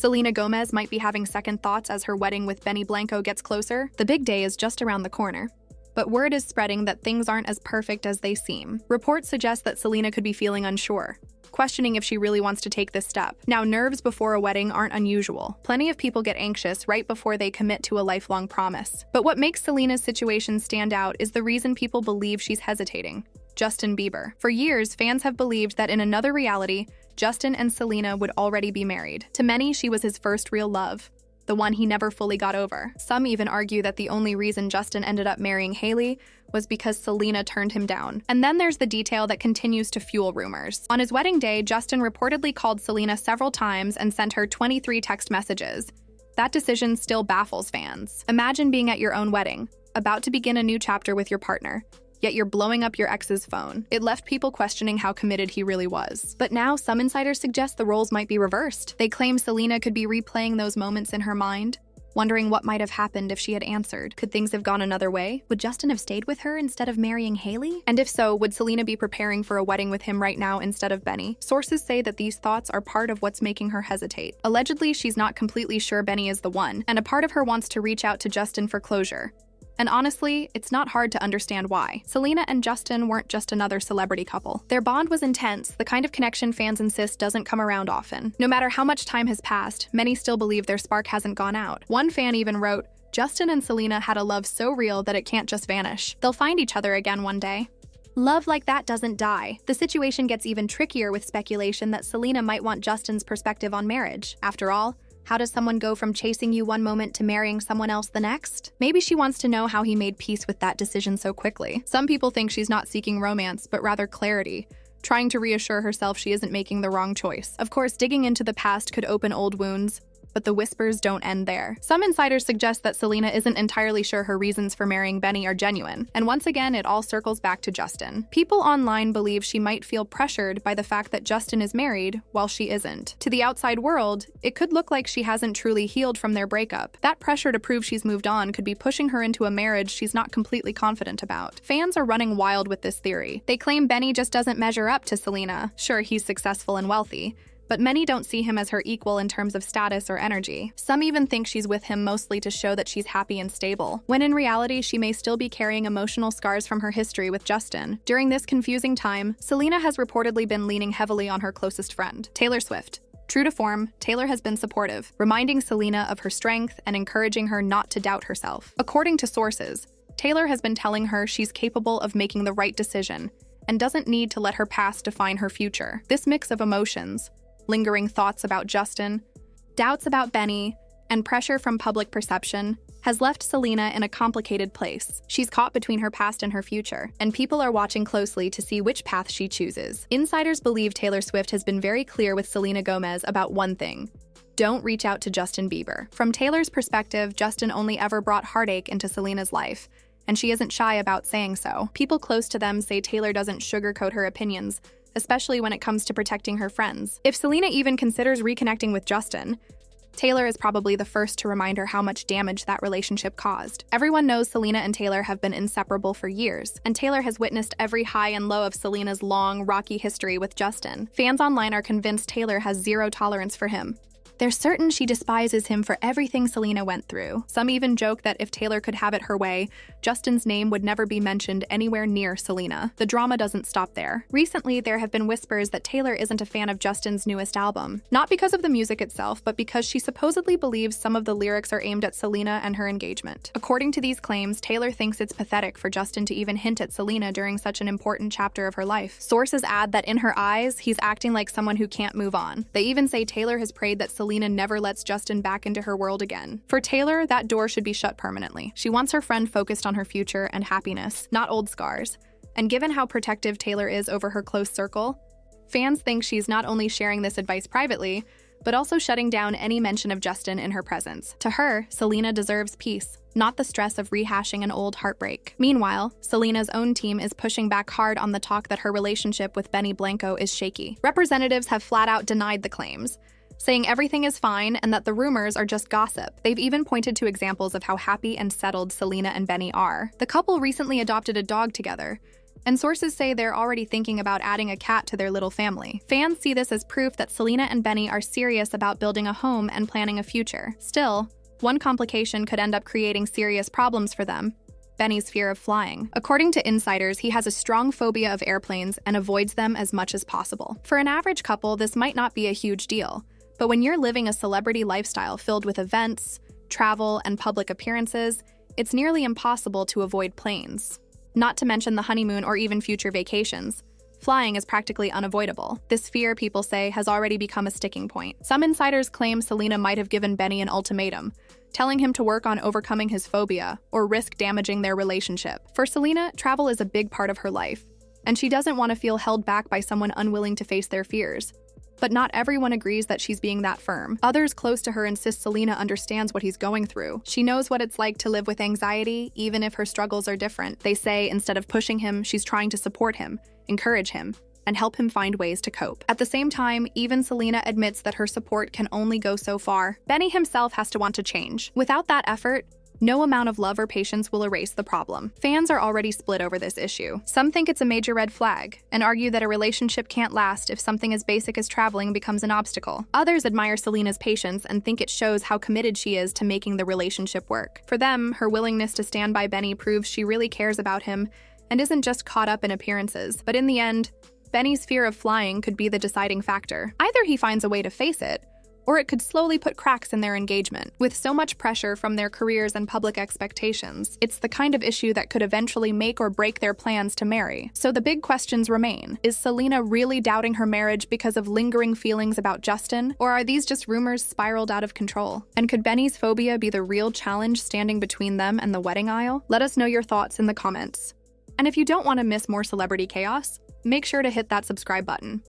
Selena Gomez might be having second thoughts as her wedding with Blanco gets closer. The big day is just around the corner. But word is spreading that things aren't as perfect as they seem. Reports suggest that Selena could be feeling unsure, questioning if she really wants to take this step. Now, nerves before a wedding aren't unusual. Plenty of people get anxious right before they commit to a lifelong promise. But what makes Selena's situation stand out is the reason people believe she's hesitating: Justin Bieber. For years, fans have believed that in another reality, Justin and Selena would already be married. To many, she was his first real love, the one he never fully got over. Some even argue that the only reason Justin ended up marrying Hailey was because Selena turned him down. And then there's the detail that continues to fuel rumors. On his wedding day, Justin reportedly called Selena several times and sent her 23 text messages. That decision still baffles fans. Imagine being at your own wedding, about to begin a new chapter with your partner, yet you're blowing up your ex's phone. It left people questioning how committed he really was. But now, some insiders suggest the roles might be reversed. They claim Selena could be replaying those moments in her mind, wondering what might have happened if she had answered. Could things have gone another way? Would Justin have stayed with her instead of marrying Hailey? And if so, would Selena be preparing for a wedding with him right now instead of Benny? Sources say that these thoughts are part of what's making her hesitate. Allegedly, she's not completely sure Benny is the one, and a part of her wants to reach out to Justin for closure. And honestly, it's not hard to understand why. Selena and Justin weren't just another celebrity couple. Their bond was intense, the kind of connection fans insist doesn't come around often. No matter how much time has passed, many still believe their spark hasn't gone out. One fan even wrote, "Justin and Selena had a love so real that it can't just vanish. They'll find each other again one day." Love like that doesn't die. The situation gets even trickier with speculation that Selena might want Justin's perspective on marriage. After all, how does someone go from chasing you one moment to marrying someone else the next? Maybe she wants to know how he made peace with that decision so quickly. Some people think she's not seeking romance, but rather clarity, trying to reassure herself she isn't making the wrong choice. Of course, digging into the past could open old wounds, but the whispers don't end there. Some insiders suggest that Selena isn't entirely sure her reasons for marrying Benny are genuine, and once again, it all circles back to Justin. People online believe she might feel pressured by the fact that Justin is married while she isn't. To the outside world, it could look like she hasn't truly healed from their breakup. That pressure to prove she's moved on could be pushing her into a marriage she's not completely confident about. Fans are running wild with this theory. They claim Benny just doesn't measure up to Selena. Sure, he's successful and wealthy, but many don't see him as her equal in terms of status or energy. Some even think she's with him mostly to show that she's happy and stable, when in reality she may still be carrying emotional scars from her history with Justin. During this confusing time, Selena has reportedly been leaning heavily on her closest friend, Taylor Swift. True to form, Taylor has been supportive, reminding Selena of her strength and encouraging her not to doubt herself. According to sources, Taylor has been telling her she's capable of making the right decision and doesn't need to let her past define her future. This mix of emotions, lingering thoughts about Justin, doubts about Benny, and pressure from public perception has left Selena in a complicated place. She's caught between her past and her future, and people are watching closely to see which path she chooses. Insiders believe Taylor Swift has been very clear with Selena Gomez about one thing: don't reach out to Justin Bieber. From Taylor's perspective, Justin only ever brought heartache into Selena's life, and she isn't shy about saying so. People close to them say Taylor doesn't sugarcoat her opinions, especially when it comes to protecting her friends. If Selena even considers reconnecting with Justin, Taylor is probably the first to remind her how much damage that relationship caused. Everyone knows Selena and Taylor have been inseparable for years, and Taylor has witnessed every high and low of Selena's long, rocky history with Justin. Fans online are convinced Taylor has zero tolerance for him. They're certain she despises him for everything Selena went through. Some even joke that if Taylor could have it her way, Justin's name would never be mentioned anywhere near Selena. The drama doesn't stop there. Recently, there have been whispers that Taylor isn't a fan of Justin's newest album. Not because of the music itself, but because she supposedly believes some of the lyrics are aimed at Selena and her engagement. According to these claims, Taylor thinks it's pathetic for Justin to even hint at Selena during such an important chapter of her life. Sources add that in her eyes, he's acting like someone who can't move on. They even say Taylor has prayed that Selena never lets Justin back into her world again. For Taylor, that door should be shut permanently. She wants her friend focused on her future and happiness, not old scars. And given how protective Taylor is over her close circle, fans think she's not only sharing this advice privately, but also shutting down any mention of Justin in her presence. To her, Selena deserves peace, not the stress of rehashing an old heartbreak. Meanwhile, Selena's own team is pushing back hard on the talk that her relationship with Blanco is shaky. Representatives have flat out denied the claims, saying everything is fine and that the rumors are just gossip. They've even pointed to examples of how happy and settled Selena and Benny are. The couple recently adopted a dog together, And sources say they're already thinking about adding a cat to their little family. Fans see this as proof that Selena and Benny are serious about building a home and planning a future. Still, one complication could end up creating serious problems for them: Benny's fear of flying. According to insiders, he has a strong phobia of airplanes and avoids them as much as possible. For an average couple, this might not be a huge deal, but when you're living a celebrity lifestyle filled with events, travel, and public appearances, it's nearly impossible to avoid planes. Not to mention the honeymoon or even future vacations. Flying is practically unavoidable. This fear, people say, has already become a sticking point. Some insiders claim Selena might have given Benny an ultimatum, telling him to work on overcoming his phobia or risk damaging their relationship. For Selena, travel is a big part of her life, and she doesn't want to feel held back by someone unwilling to face their fears. But not everyone agrees that she's being that firm. Others close to her insist Selena understands what he's going through. She knows what it's like to live with anxiety, even if her struggles are different. They say instead of pushing him, she's trying to support him, encourage him, and help him find ways to cope. At the same time, even Selena admits that her support can only go so far. Benny himself has to want to change. Without that effort, no amount of love or patience will erase the problem. Fans are already split over this issue. Some think it's a major red flag and argue that a relationship can't last if something as basic as traveling becomes an obstacle. Others admire Selena's patience and think it shows how committed she is to making the relationship work. For them, her willingness to stand by Benny proves she really cares about him and isn't just caught up in appearances. But in the end, Benny's fear of flying could be the deciding factor. Either he finds a way to face it, or it could slowly put cracks in their engagement. With so much pressure from their careers and public expectations, it's the kind of issue that could eventually make or break their plans to marry. So the big questions remain. Is Selena really doubting her marriage because of lingering feelings about Justin? Or are these just rumors spiraled out of control? And could Benny's phobia be the real challenge standing between them and the wedding aisle? Let us know your thoughts in the comments. And if you don't want to miss more celebrity chaos, make sure to hit that subscribe button.